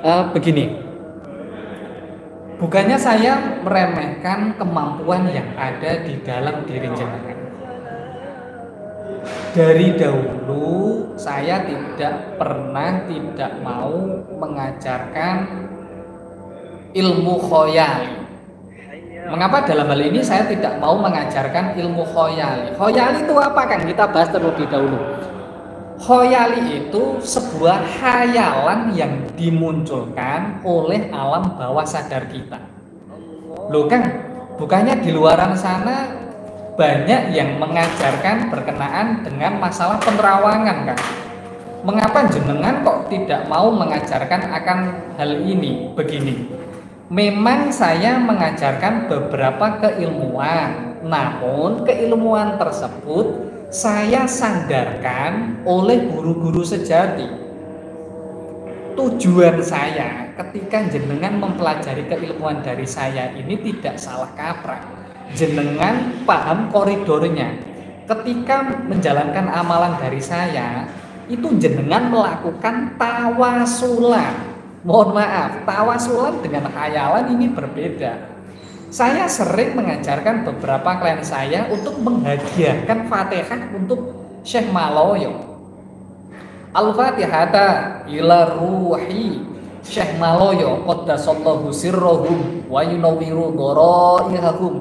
Begini, bukannya saya meremehkan kemampuan yang ada di dalam diri jenengan. Dari dahulu saya tidak pernah tidak mau mengajarkan ilmu khoyali. Mengapa dalam hal ini saya tidak mau mengajarkan ilmu khoyali? Khoyali itu apa kan? Kita bahas terlebih dahulu. Khoyali itu sebuah khayalan yang dimunculkan oleh alam bawah sadar kita. Loh kan, bukannya di luaran sana banyak yang mengajarkan berkenaan dengan masalah penerawangan kan? Mengapa jenengan kok tidak mau mengajarkan akan hal ini? Begini, memang saya mengajarkan beberapa keilmuan, namun keilmuan tersebut saya sandarkan oleh guru-guru sejati. Tujuan saya ketika jenengan mempelajari keilmuan dari saya ini tidak salah kaprah. Jenengan paham koridornya. Ketika menjalankan amalan dari saya, itu jenengan melakukan tawasulan. Mohon maaf, tawasulan dengan khayalan ini berbeda. Saya sering mengajarkan beberapa klien saya untuk menghadiahkan Fatihah untuk Syekh Maloyo. Al-Fatihata ila ruhi Syekh Maloyo qaddasallahu sirrohum wa yunawwiru dharaihahum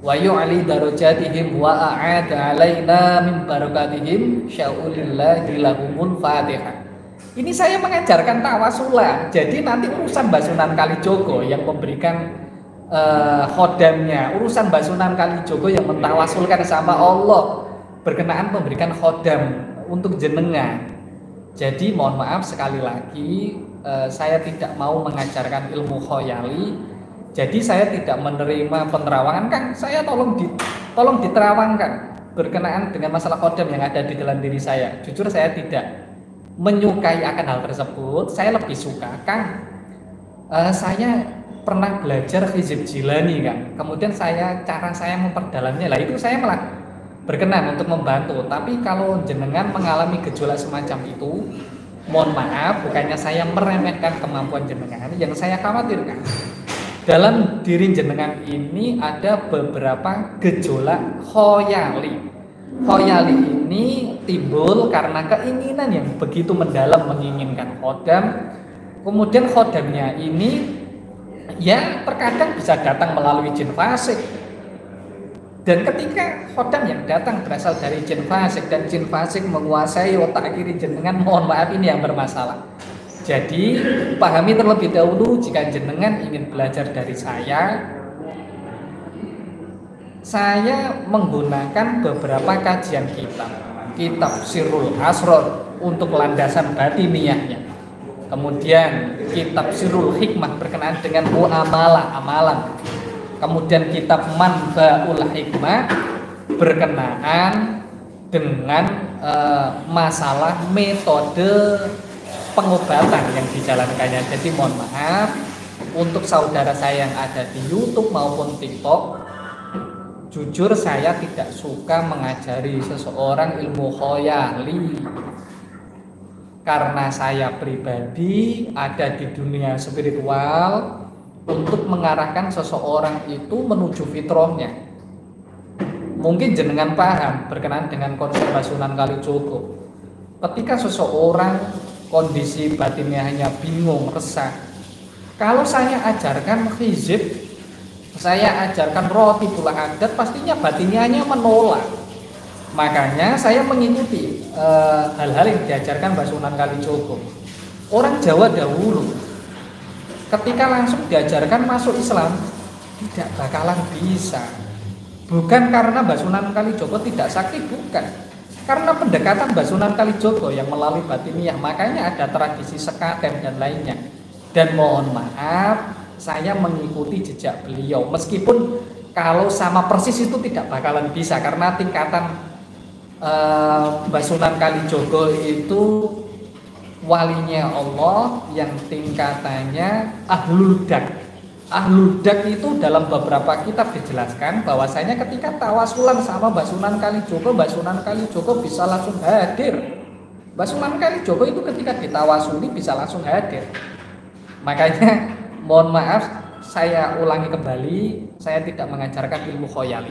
wa yu'li darajatihim wa a'ada alaina min barakatihim syaulillahi lahumul Fatihah. Ini saya mengajarkan tawasulan. Jadi nanti urusan Basunan Kalijogo yang memberikan khodamnya, urusan Basunan Kalijogo yang mentawasulkan sama Allah berkenaan memberikan khodam untuk jenengan. Jadi mohon maaf sekali lagi, saya tidak mau mengajarkan ilmu khoyali. Jadi saya tidak menerima penerawangan. Kang, saya tolong diterawangkan berkenaan dengan masalah khodam yang ada di dalam diri saya. Jujur saya tidak menyukai akan hal tersebut. Saya lebih suka, Kang, saya pernah belajar Hizib Jilani kan, kemudian cara saya memperdalamnya lah, itu saya malah berkenan untuk membantu. Tapi kalau jenengan mengalami gejolak semacam itu, mohon maaf, bukannya saya meremehkan kemampuan jenengan, yang saya khawatirkan dalam diri jenengan ini ada beberapa gejolak khoyali. Khoyali ini timbul karena keinginan yang begitu mendalam menginginkan khodam. Kemudian khodamnya ini ya terkadang bisa datang melalui jin fasik. Dan ketika khodam yang datang berasal dari jin fasik dan jin fasik menguasai otak kiri jenengan, mohon maaf, ini yang bermasalah. Jadi pahami terlebih dahulu, jika jenengan ingin belajar dari saya menggunakan beberapa kajian kitab Sirrul Asror untuk landasan batiniahnya. Kemudian kitab Sirrul Hikmah berkenaan dengan amalan. Kemudian kitab Manbaul Hikmah berkenaan dengan masalah metode pengobatan yang dijalankannya. Jadi mohon maaf untuk saudara saya yang ada di YouTube maupun TikTok, jujur saya tidak suka mengajari seseorang ilmu khoyali. Karena saya pribadi ada di dunia spiritual untuk mengarahkan seseorang itu menuju fitrahnya. Mungkin jenengan paham berkenaan dengan konsep Basunan Kalijogo. Ketika seseorang kondisi batinnya hanya bingung, resah, kalau saya ajarkan hizib, saya ajarkan rotibul adat, pastinya batinnya hanya menolak. Makanya saya mengikuti hal-hal yang diajarkan Basunan Kalijogo. Orang Jawa dahulu ketika langsung diajarkan masuk Islam tidak bakalan bisa. Bukan karena Basunan Kalijogo tidak sakti, bukan. Karena pendekatan Basunan Kalijogo yang melalui batiniah, makanya ada tradisi sekaten dan lainnya. Dan mohon maaf, saya mengikuti jejak beliau. Meskipun kalau sama persis itu tidak bakalan bisa, karena tingkatan Basunan Kalijogo itu walinya Allah yang tingkatannya ahlul dak. Ahlul dak itu dalam beberapa kitab dijelaskan bahwasanya ketika tawasulan sama Basunan Kalijogo bisa langsung hadir. Basunan Kalijogo itu ketika ditawasuli bisa langsung hadir. Makanya mohon maaf saya ulangi kembali, saya tidak mengajarkan ilmu khoyali.